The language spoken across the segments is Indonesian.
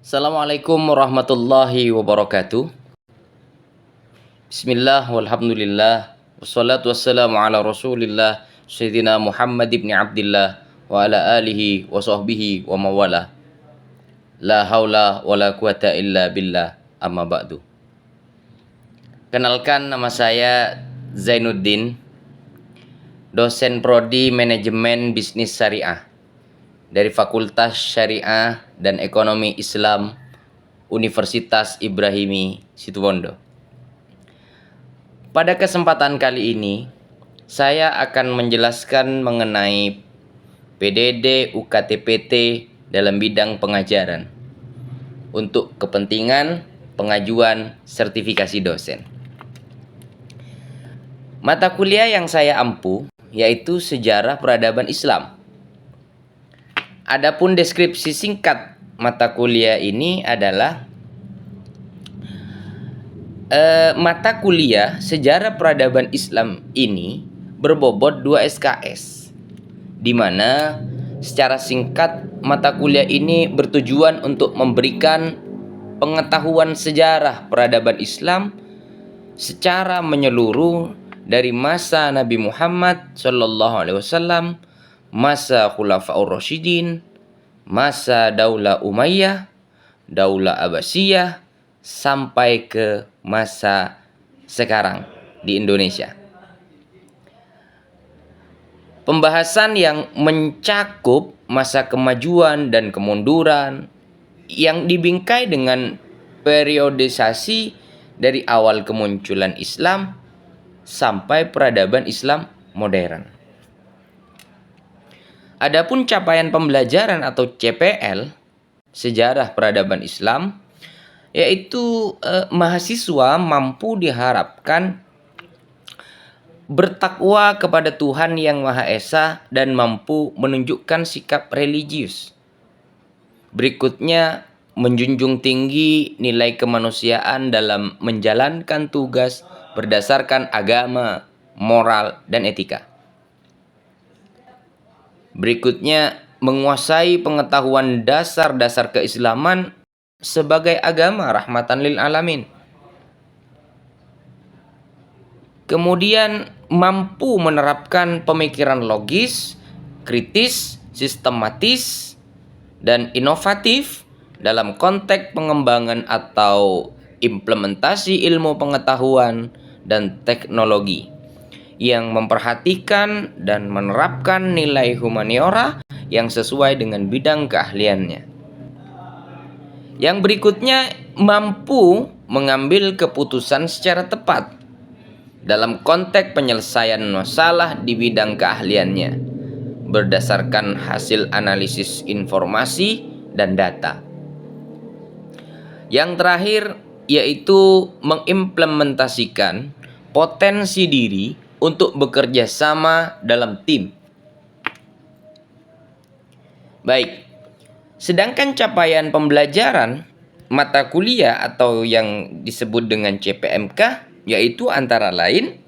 Assalamualaikum warahmatullahi wabarakatuh. Bismillah walhamdulillah wassalatu wassalamu ala rasulillah Sayyidina Muhammad ibn Abdillah wa ala alihi wa sahbihi wa mawala. La haula wa la quwata illa billah, amma ba'du. Kenalkan, nama saya Zainuddin, dosen prodi manajemen bisnis syariah dari Fakultas Syariah dan Ekonomi Islam Universitas Ibrahimi Situbondo. Pada kesempatan kali ini, saya akan menjelaskan mengenai PDD UKT-PT dalam bidang pengajaran untuk kepentingan pengajuan sertifikasi dosen. Mata kuliah yang saya ampu yaitu Sejarah Peradaban Islam. Adapun deskripsi singkat mata kuliah ini adalah mata kuliah Sejarah Peradaban Islam ini berbobot 2 SKS, di mana secara singkat mata kuliah ini bertujuan untuk memberikan pengetahuan sejarah peradaban Islam secara menyeluruh dari masa Nabi Muhammad SAW, masa Khulafaur Rasyidin, masa Daulah Umayyah, Daulah Abbasiyah, sampai ke masa sekarang di Indonesia. Pembahasan yang mencakup masa kemajuan dan kemunduran yang dibingkai dengan periodisasi dari awal kemunculan Islam sampai peradaban Islam modern. Adapun capaian pembelajaran atau CPL, Sejarah Peradaban Islam, yaitu mahasiswa mampu diharapkan bertakwa kepada Tuhan Yang Maha Esa dan mampu menunjukkan sikap religius. Berikutnya, menjunjung tinggi nilai kemanusiaan dalam menjalankan tugas berdasarkan agama, moral, dan etika. Berikutnya, menguasai pengetahuan dasar-dasar keislaman sebagai agama rahmatan lil alamin. Kemudian mampu menerapkan pemikiran logis, kritis, sistematis, dan inovatif dalam konteks pengembangan atau implementasi ilmu pengetahuan dan teknologi yang memperhatikan dan menerapkan nilai humaniora yang sesuai dengan bidang keahliannya. Yang berikutnya, mampu mengambil keputusan secara tepat dalam konteks penyelesaian masalah di bidang keahliannya berdasarkan hasil analisis informasi dan data. Yang terakhir yaitu mengimplementasikan potensi diri untuk bekerja sama dalam tim. Baik, sedangkan capaian pembelajaran mata kuliah atau yang disebut dengan CPMK yaitu antara lain,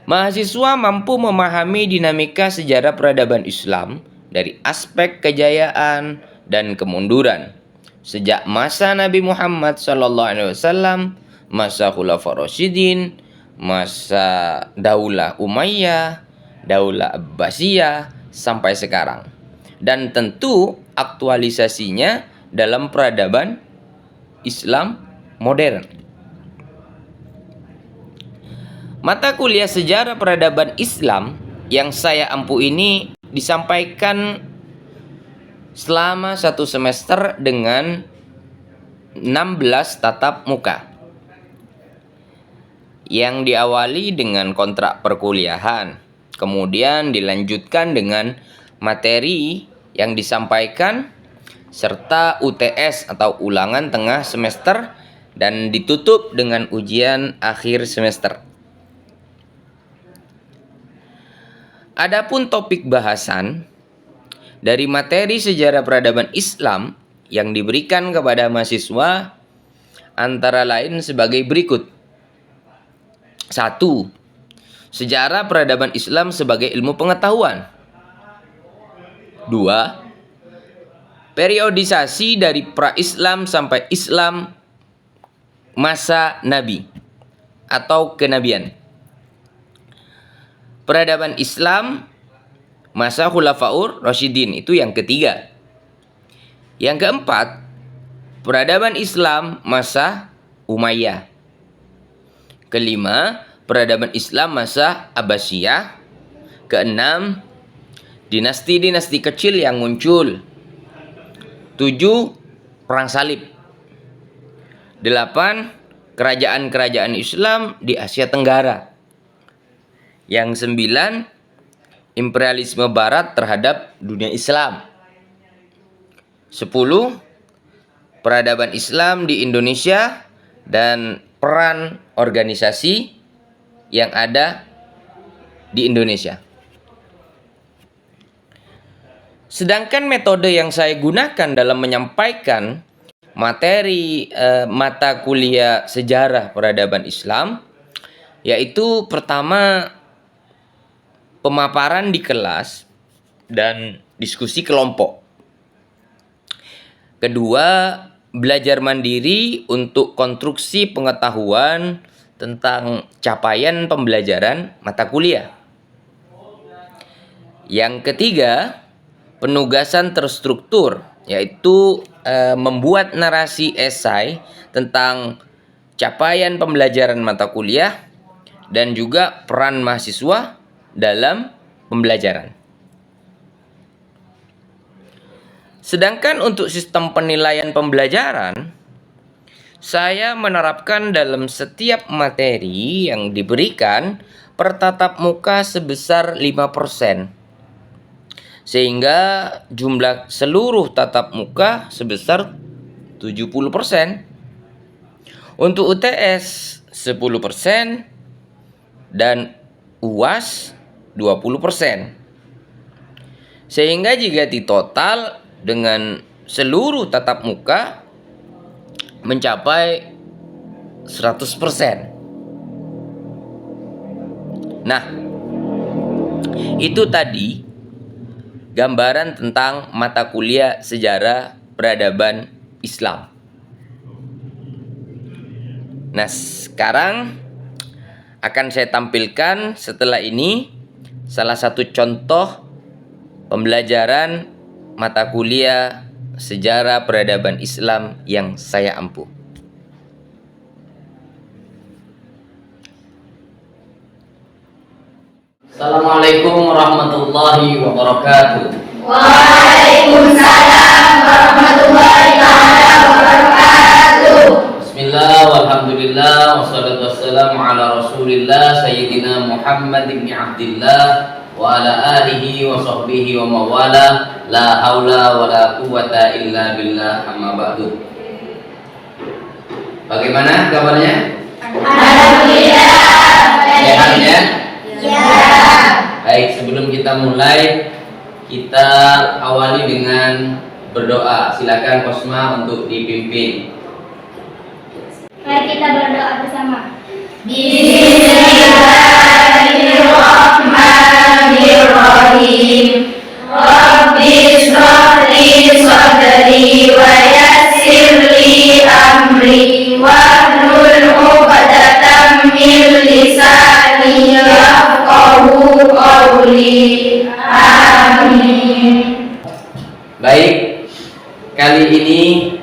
mahasiswa mampu memahami dinamika sejarah peradaban Islam dari aspek kejayaan dan kemunduran sejak masa Nabi Muhammad SAW, masa Khulafaur Rasyidin, masa Daulah Umayyah, Daulah Abbasiyah, sampai sekarang. Dan tentu aktualisasinya dalam peradaban Islam modern. Mata kuliah Sejarah Peradaban Islam yang saya ampu ini disampaikan selama 1 semester dengan 16 tatap muka yang diawali dengan kontrak perkuliahan, kemudian dilanjutkan dengan materi yang disampaikan serta UTS atau ulangan tengah semester dan ditutup dengan ujian akhir semester. Adapun topik bahasan dari materi Sejarah Peradaban Islam yang diberikan kepada mahasiswa antara lain sebagai berikut. 1. Sejarah Peradaban Islam sebagai ilmu pengetahuan. 2. periodisasi dari pra-Islam sampai Islam masa Nabi atau kenabian. Peradaban Islam masa Khulafaur Rasyidin, itu yang ketiga. Yang keempat, peradaban Islam masa Umayyah. Kelima, peradaban Islam masa Abbasiyah. Keenam, dinasti-dinasti kecil yang muncul. 7, perang salib. 8, kerajaan-kerajaan Islam di Asia Tenggara. Yang 9, imperialisme barat terhadap dunia Islam. 10, peradaban Islam di Indonesia dan peran organisasi yang ada di Indonesia. Sedangkan metode yang saya gunakan dalam menyampaikan materi mata kuliah sejarah peradaban Islam, yaitu pertama, pemaparan di kelas dan diskusi kelompok. Kedua, belajar mandiri untuk konstruksi pengetahuan tentang capaian pembelajaran mata kuliah. Yang ketiga, penugasan terstruktur, yaitu membuat narasi esai tentang capaian pembelajaran mata kuliah dan juga peran mahasiswa dalam pembelajaran. Sedangkan untuk sistem penilaian pembelajaran, saya menerapkan dalam setiap materi yang diberikan per tatap muka sebesar 5%. Sehingga jumlah seluruh tatap muka sebesar 70%. Untuk UTS 10% dan UAS 20%. Sehingga jika ditotal dengan seluruh tatap muka mencapai 100%. Nah, itu tadi gambaran tentang mata kuliah sejarah peradaban Islam. Nah, sekarang akan saya tampilkan setelah ini salah satu contoh pembelajaran mata kuliah sejarah peradaban Islam yang saya ampu. Assalamualaikum warahmatullahi wabarakatuh. Waalaikumsalam warahmatullahi wabarakatuh. Bismillah, walhamdulillah, wassalatu wassalamu ala rasulillah Sayyidina Muhammad ibn Abdillah wa ala alihi wa sahbihi wa mawala. La haula wa la quwata illa billah, amma ba'du. Bagaimana kabarnya? Alhamdulillah. Sehat ya? Ya. Baik, sebelum kita mulai, kita awali dengan berdoa. Silakan Kosma untuk dipimpin. Mari kita berdoa bersama. Bismillahirrahmanirrahim. Rabbi shrah li sadri wa yassir li amri wahlul 'uqdatam min lisani yafqahu qawli. Amin. Baik, kali ini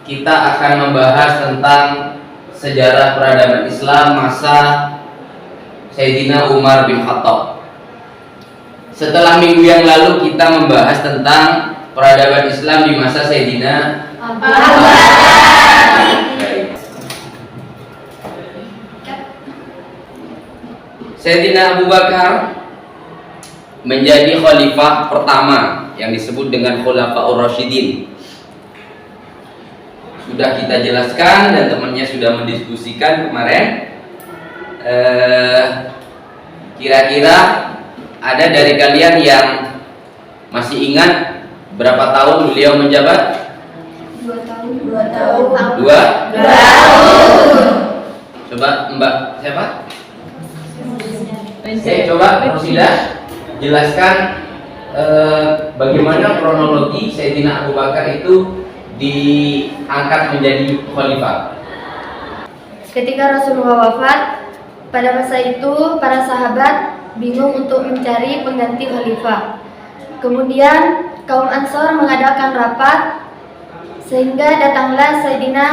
kita akan membahas tentang sejarah peradaban Islam masa Sayyidina Umar bin Khattab. Setelah minggu yang lalu kita membahas tentang peradaban Islam di masa Sayyidina Abu Bakar. Sayyidina Abu Bakar menjadi khalifah pertama yang disebut dengan Khulafaur Rasyidin. Sudah kita jelaskan dan temannya sudah mendiskusikan kemarin. Kira-kira ada dari kalian yang masih ingat berapa tahun beliau menjabat? 2 tahun. 2 tahun. 2 tahun. Coba Mbak siapa? Oke, coba Rosida jelaskan bagaimana kronologi Sayyidina Abu Bakar itu diangkat menjadi khalifah? Ketika Rasulullah wafat, pada masa itu para sahabat bingung untuk mencari pengganti khalifah. Kemudian kaum Ansor mengadakan rapat sehingga datanglah Sayyidina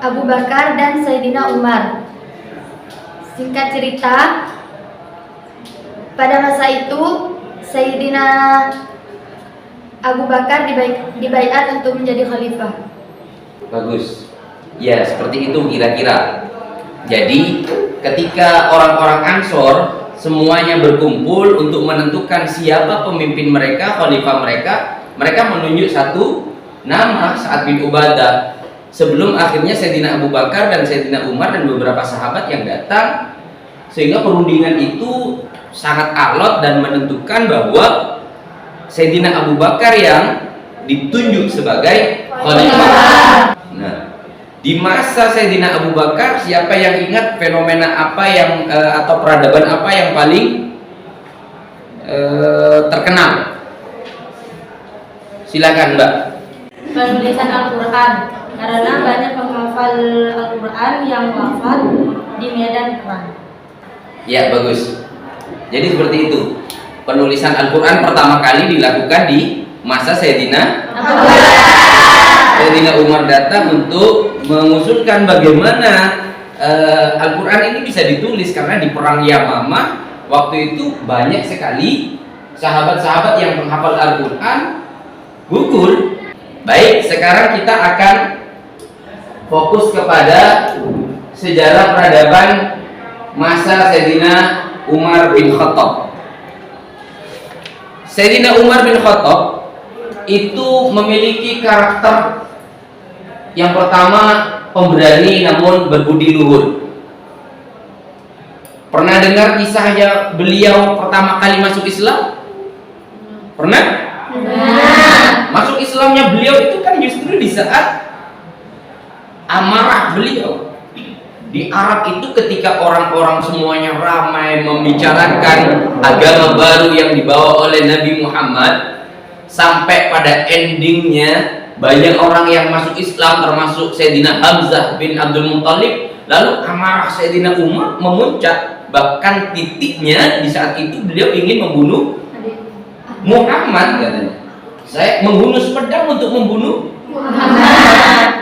Abu Bakar dan Sayyidina Umar. Singkat cerita, pada masa itu Sayyidina Abu Bakar dibaiat untuk menjadi khalifah. Bagus. Ya, seperti itu kira-kira. Jadi, ketika orang-orang Ansor semuanya berkumpul untuk menentukan siapa pemimpin mereka, khalifah mereka, mereka menunjuk satu nama, Sa'ad bin Ubadah. Sebelum akhirnya Sayyidina Abu Bakar dan Sayyidina Umar dan beberapa sahabat yang datang, sehingga perundingan itu sangat alot dan menentukan bahwa Sayyidina Abu Bakar yang ditunjuk sebagai khalifah. Nah, di masa Sayyidina Abu Bakar, siapa yang ingat fenomena apa yang atau peradaban apa yang paling terkenal? Silakan, Mbak. Penulisan Al-Quran, karena banyak penghafal Al-Quran yang wafat di medan perang. Ya, bagus. Jadi seperti itu. Penulisan Al-Quran pertama kali dilakukan di masa Sayyidina Umar datang untuk mengusulkan bagaimana Al-Quran ini bisa ditulis, karena di perang Yamamah waktu itu banyak sekali sahabat-sahabat yang menghafal Al-Quran gugur. Baik, sekarang kita akan fokus kepada sejarah peradaban masa Sayyidina Umar bin Khattab. Sayyidina Umar bin Khattab itu memiliki karakter yang pertama, pemberani namun berbudi luhur. Pernah dengar kisahnya beliau pertama kali masuk Islam? Pernah? Masuk Islamnya beliau itu kan justru di saat amarah beliau. Di Arab itu ketika orang-orang semuanya ramai membicarakan agama baru yang dibawa oleh Nabi Muhammad, sampai pada endingnya banyak orang yang masuk Islam termasuk Sayyidina Hamzah bin Abdul Muttalib. Lalu amarah Sayyidina Umar memuncak, bahkan titiknya di saat itu beliau ingin membunuh Muhammad, katanya. Saya menghunus pedang untuk membunuh Muhammad.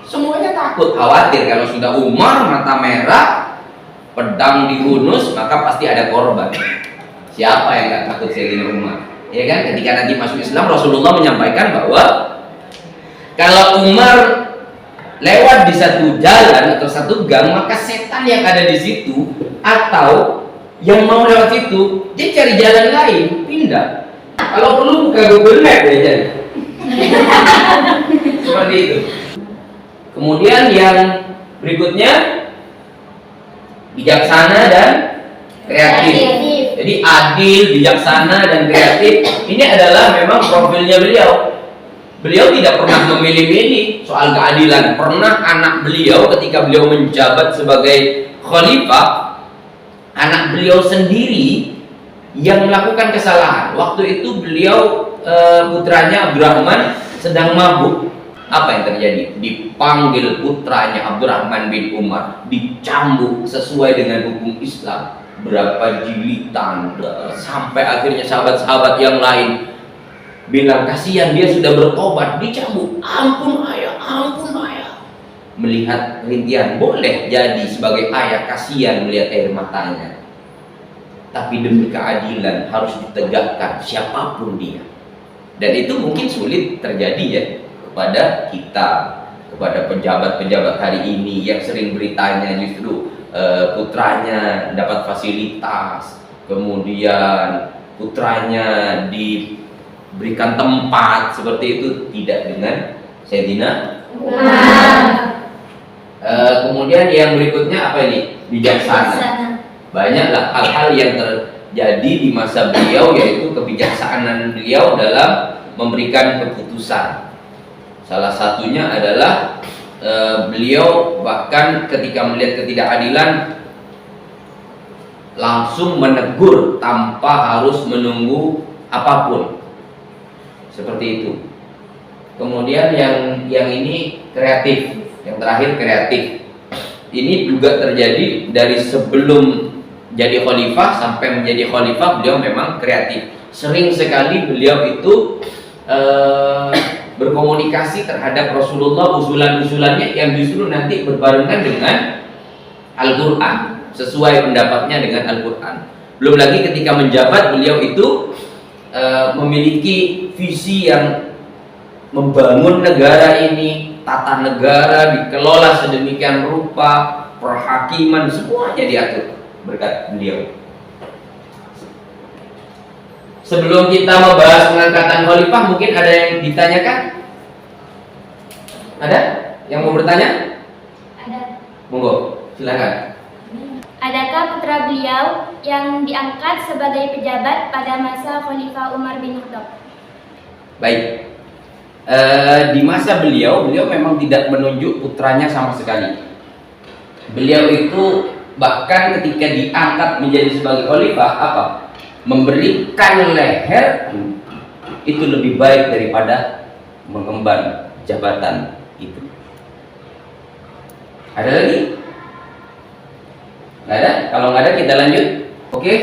Semuanya takut, khawatir kalau sudah Umar mata merah, pedang dihunus, maka pasti ada korban. Siapa yang gak takut Sayyidina Umar? Ya kan, ketika nanti masuk Islam, Rasulullah menyampaikan bahwa kalau Umar lewat di satu jalan atau satu gang, maka setan yang ada di situ atau yang mau lewat situ, dia cari jalan lain, pindah. Kalau perlu buka Google Map ya jadi. Seperti itu. Kemudian yang berikutnya, bijaksana dan kreatif. Jadi adil, bijaksana dan kreatif. Ini adalah memang profilnya beliau. Beliau tidak pernah memilih-milih soal keadilan. Pernah anak beliau ketika beliau menjabat sebagai khalifah, anak beliau sendiri yang melakukan kesalahan. Waktu itu beliau putranya Abdurrahman sedang mabuk. Apa yang terjadi? Dipanggil putranya Abdurrahman bin Umar, dicambuk sesuai dengan hukum Islam. Berapa jilitan, sampai akhirnya sahabat-sahabat yang lain bilang kasihan, dia sudah bertobat, dicambuk. Ampun ayah, ampun ayah. Melihat rintihan, boleh jadi sebagai ayah kasihan melihat air matanya. Tapi demi keadilan harus ditegakkan siapapun dia. Dan itu mungkin sulit terjadi ya kepada kita, kepada pejabat-pejabat hari ini yang sering beritanya justru putranya dapat fasilitas, kemudian putranya diberikan tempat seperti itu. Tidak dengan Sayyidina Umar. Kemudian yang berikutnya apa ini? Bijaksana. Banyaklah hal-hal yang terjadi di masa beliau, yaitu kebijaksanaan beliau dalam memberikan keputusan. Salah satunya adalah beliau bahkan ketika melihat ketidakadilan langsung menegur tanpa harus menunggu apapun. Seperti itu. Kemudian yang ini kreatif, yang terakhir kreatif. Ini juga terjadi dari sebelum jadi khalifah sampai menjadi khalifah, beliau memang kreatif. Sering sekali beliau itu berkomunikasi terhadap Rasulullah, usulan-usulannya yang justru nanti berbarengan dengan Al-Quran, sesuai pendapatnya dengan Al-Quran. Belum lagi ketika menjabat, beliau itu memiliki visi yang membangun negara ini, tata negara dikelola sedemikian rupa, perhakiman semuanya diatur berkat beliau. Sebelum kita membahas pengangkatan khalifah, mungkin ada yang ditanyakan? Ada yang mau bertanya? Ada. Monggo, silakan. Adakah putra beliau yang diangkat sebagai pejabat pada masa Khalifah Umar bin Khattab? Baik. Di masa beliau memang tidak menunjuk putranya sama sekali. Beliau itu bahkan ketika diangkat menjadi sebagai khalifah, memberikan leher itu lebih baik daripada mengemban jabatan itu. Ada lagi? Nggak ada? Kalau nggak ada kita lanjut. Oke?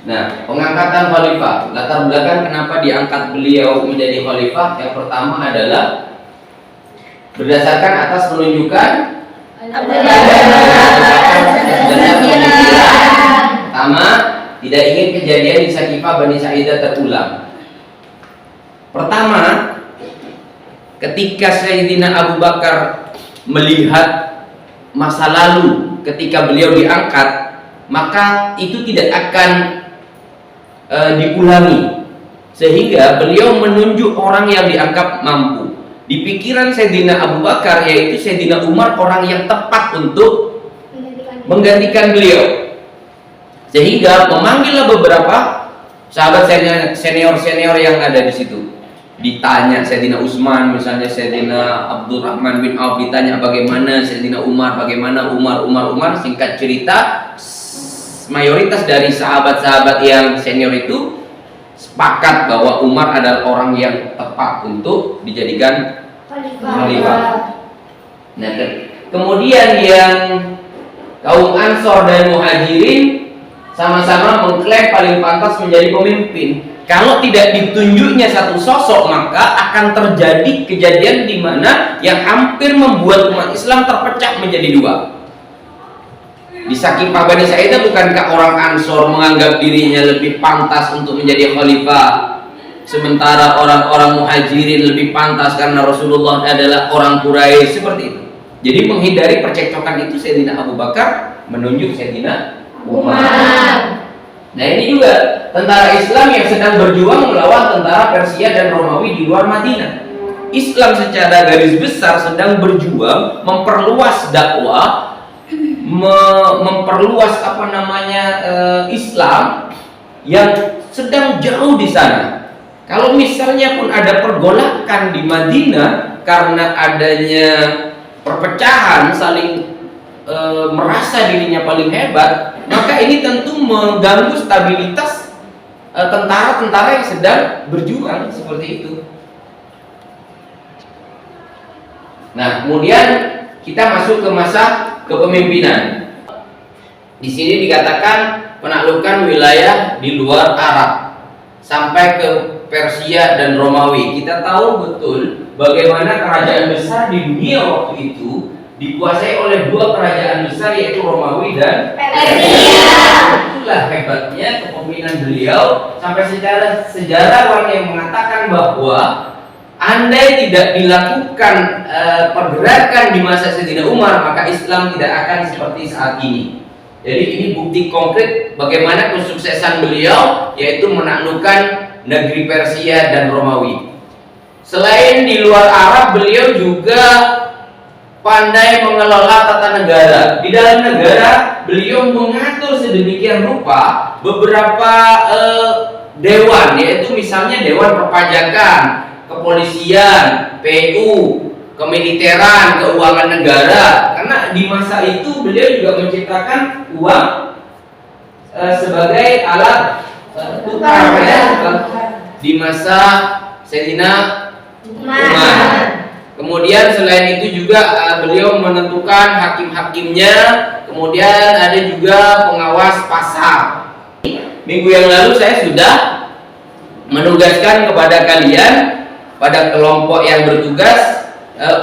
Nah, pengangkatan khalifah. Latar belakang kenapa diangkat beliau menjadi khalifah? Yang pertama adalah berdasarkan atas penunjukan pertama, tidak ingin kejadian di Saqifah Bani Sa'idah terulang. Pertama, ketika Sayyidina Abu Bakar melihat masa lalu ketika beliau diangkat, maka itu tidak akan diulangi, sehingga beliau menunjuk orang yang dianggap mampu. Di pikiran Sayyidina Abu Bakar, yaitu Sayyidina Umar, orang yang tepat untuk menggantikan beliau, sehingga memanggillah beberapa sahabat senior yang ada di situ. Ditanya Sayyidina Utsman, misalnya Sayyidina Abdurrahman bin Auf, ditanya bagaimana Sayyidina Umar, bagaimana Umar. Singkat cerita, mayoritas dari sahabat-sahabat yang senior itu sepakat bahwa Umar adalah orang yang tepat untuk dijadikan khalifah. Nah, kemudian yang kaum Ansor dan Muhajirin sama-sama mengklaim paling pantas menjadi pemimpin. Kalau tidak ditunjuknya satu sosok, maka akan terjadi kejadian di mana yang hampir membuat umat Islam terpecah menjadi dua. Di Saqifah Bani Sa'idah, bukankah orang Ansor menganggap dirinya lebih pantas untuk menjadi khalifah, sementara orang-orang Muhajirin lebih pantas karena Rasulullah adalah orang Quraisy, seperti itu. Jadi menghindari percekcokan itu, Sayyidina Abu Bakar menunjuk Sayyidina Umar. Nah, ini juga tentara Islam yang sedang berjuang melawan tentara Persia dan Romawi di luar Madinah. Islam secara garis besar sedang berjuang memperluas dakwah, memperluas Islam yang sedang jauh di sana. Kalau misalnya pun ada pergolakan di Madinah karena adanya perpecahan, saling merasa dirinya paling hebat, maka ini tentu mengganggu stabilitas tentara-tentara yang sedang berjuang, seperti itu. Nah, kemudian kita masuk ke masa kepemimpinan. Di sini dikatakan penaklukan wilayah di luar Arab sampai ke Persia dan Romawi. Kita tahu betul bagaimana kerajaan besar di dunia waktu itu dikuasai oleh dua kerajaan besar, yaitu Romawi dan Persia. Itulah hebatnya kepemimpinan beliau, sampai secara sejarawan yang mengatakan bahwa andai tidak dilakukan pergerakan di masa Sayyidina Umar, maka Islam tidak akan seperti saat ini. Jadi ini bukti konkret bagaimana kesuksesan beliau, yaitu menaklukkan negeri Persia dan Romawi. Selain di luar Arab, beliau juga pandai mengelola tata negara. Di dalam negara, beliau mengatur sedemikian rupa beberapa dewan, yaitu misalnya Dewan Perpajakan, Kepolisian, PU, Kemiliteran, Keuangan Negara. Karena di masa itu beliau juga menciptakan uang sebagai alat tukar ya di masa Sayyidina Umar. Kemudian selain itu juga beliau menentukan hakim-hakimnya, kemudian ada juga pengawas pasar. Minggu yang lalu saya sudah menugaskan kepada kalian pada kelompok yang bertugas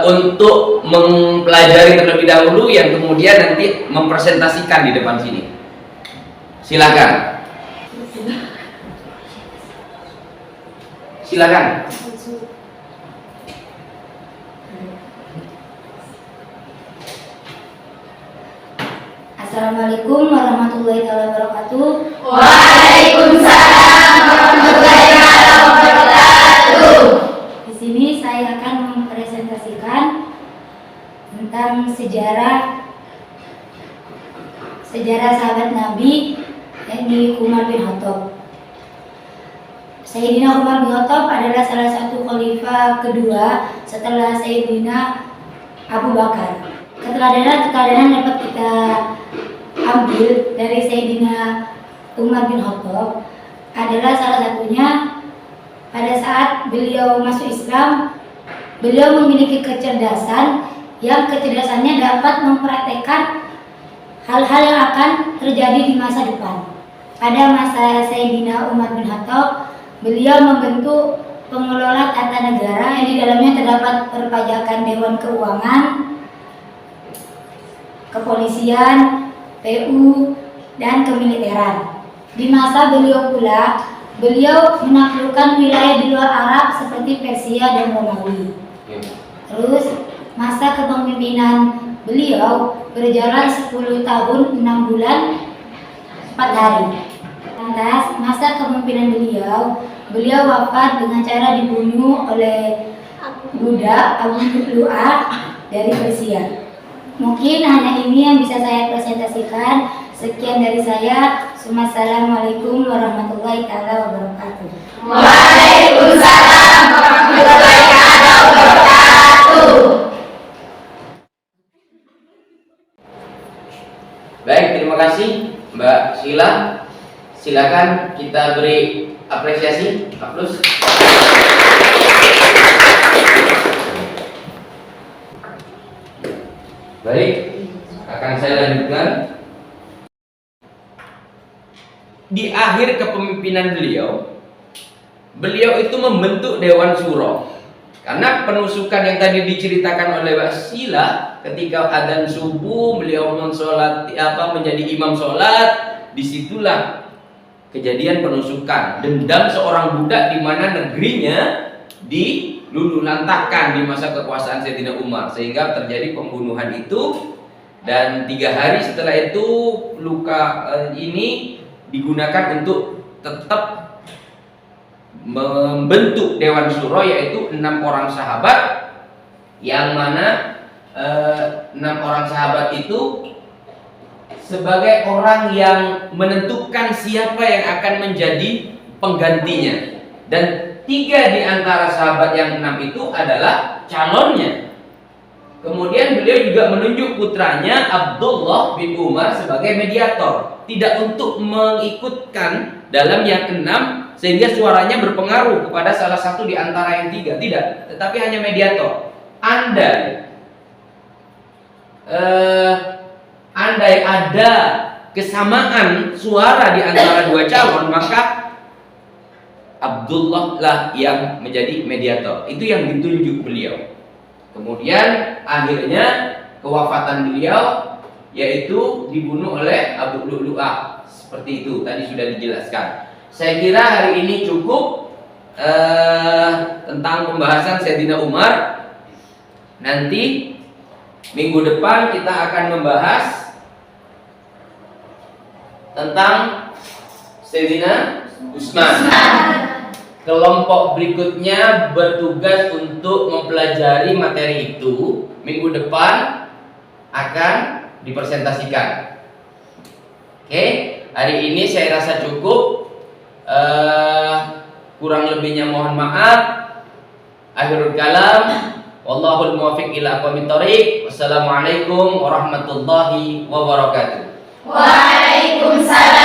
untuk mempelajari terlebih dahulu yang kemudian nanti mempresentasikan di depan sini. Silakan. Silakan. Assalamualaikum warahmatullahi wabarakatuh. Waalaikumsalam warahmatullahi wabarakatuh. Di sini saya akan mempresentasikan tentang sejarah sahabat Nabi, yakni Umar bin Khattab. Sayyidina Umar bin Khattab adalah salah satu khalifah kedua setelah Sayyidina Abu Bakar. Keteladanan dapat kita ambil dari Sayyidina Umar bin Khattab adalah salah satunya pada saat beliau masuk Islam, beliau memiliki kecerdasan yang kecerdasannya dapat mempraktekkan hal-hal yang akan terjadi di masa depan. Pada masa Sayyidina Umar bin Khattab, beliau membentuk pengelola tata negara yang di dalamnya terdapat perpajakan, Dewan Keuangan, kepolisian, PU, dan kemiliteran. Di masa beliau pula, beliau menaklukkan wilayah di luar Arab seperti Persia dan Romawi. Terus, masa kepemimpinan beliau berjalan 10 tahun 6 bulan 4 hari. Lantas, masa kepemimpinan beliau wafat dengan cara dibunuh oleh budak Abu Lu'lu'ah dari Persia. Mungkin hanya ini yang bisa saya presentasikan. Sekian dari saya. Wassalamualaikum warahmatullahi wabarakatuh. Waalaikumsalam warahmatullahi wabarakatuh. Baik, terima kasih Mbak Sheila. Silakan kita beri apresiasi. Aplaus. Baik, akan saya lanjutkan. Di akhir kepemimpinan beliau itu membentuk Dewan Syuro. Karena penusukan yang tadi diceritakan oleh Mbak Sheila, ketika adzan subuh beliau menjadi imam sholat, disitulah kejadian penusukan. Dendam seorang budak di mana negerinya diluluhlantahkan di masa kekuasaan Sayyidina Umar, sehingga terjadi pembunuhan itu. Dan 3 hari setelah itu luka ini digunakan untuk tetap membentuk Dewan Syuro, yaitu 6 orang sahabat, yang mana 6 orang sahabat itu sebagai orang yang menentukan siapa yang akan menjadi penggantinya. Dan 3 di antara sahabat yang 6 itu adalah calonnya. Kemudian beliau juga menunjuk putranya Abdullah bin Umar sebagai mediator, tidak untuk mengikutkan dalam yang ke-6 sehingga suaranya berpengaruh kepada salah satu di antara yang 3, tidak, tetapi hanya mediator. Andai ada kesamaan suara di antara 2 calon, maka Abdullah lah yang menjadi mediator. Itu yang ditunjuk beliau. Kemudian akhirnya kewafatan beliau yaitu dibunuh oleh Abu Lu'lu'ah. Seperti itu tadi sudah dijelaskan. Saya kira hari ini cukup tentang pembahasan Sayyidina Umar. Nanti minggu depan kita akan membahas tentang Sayyidina Utsman. Kelompok berikutnya bertugas untuk mempelajari materi itu. Minggu depan akan dipresentasikan. Oke, hari ini saya rasa cukup. Kurang lebihnya mohon maaf. Akhirul kalam, wallahul muwaffiq ila aqwamit thoriq. Wassalamualaikum warahmatullahi wabarakatuh. Waalaikumsalam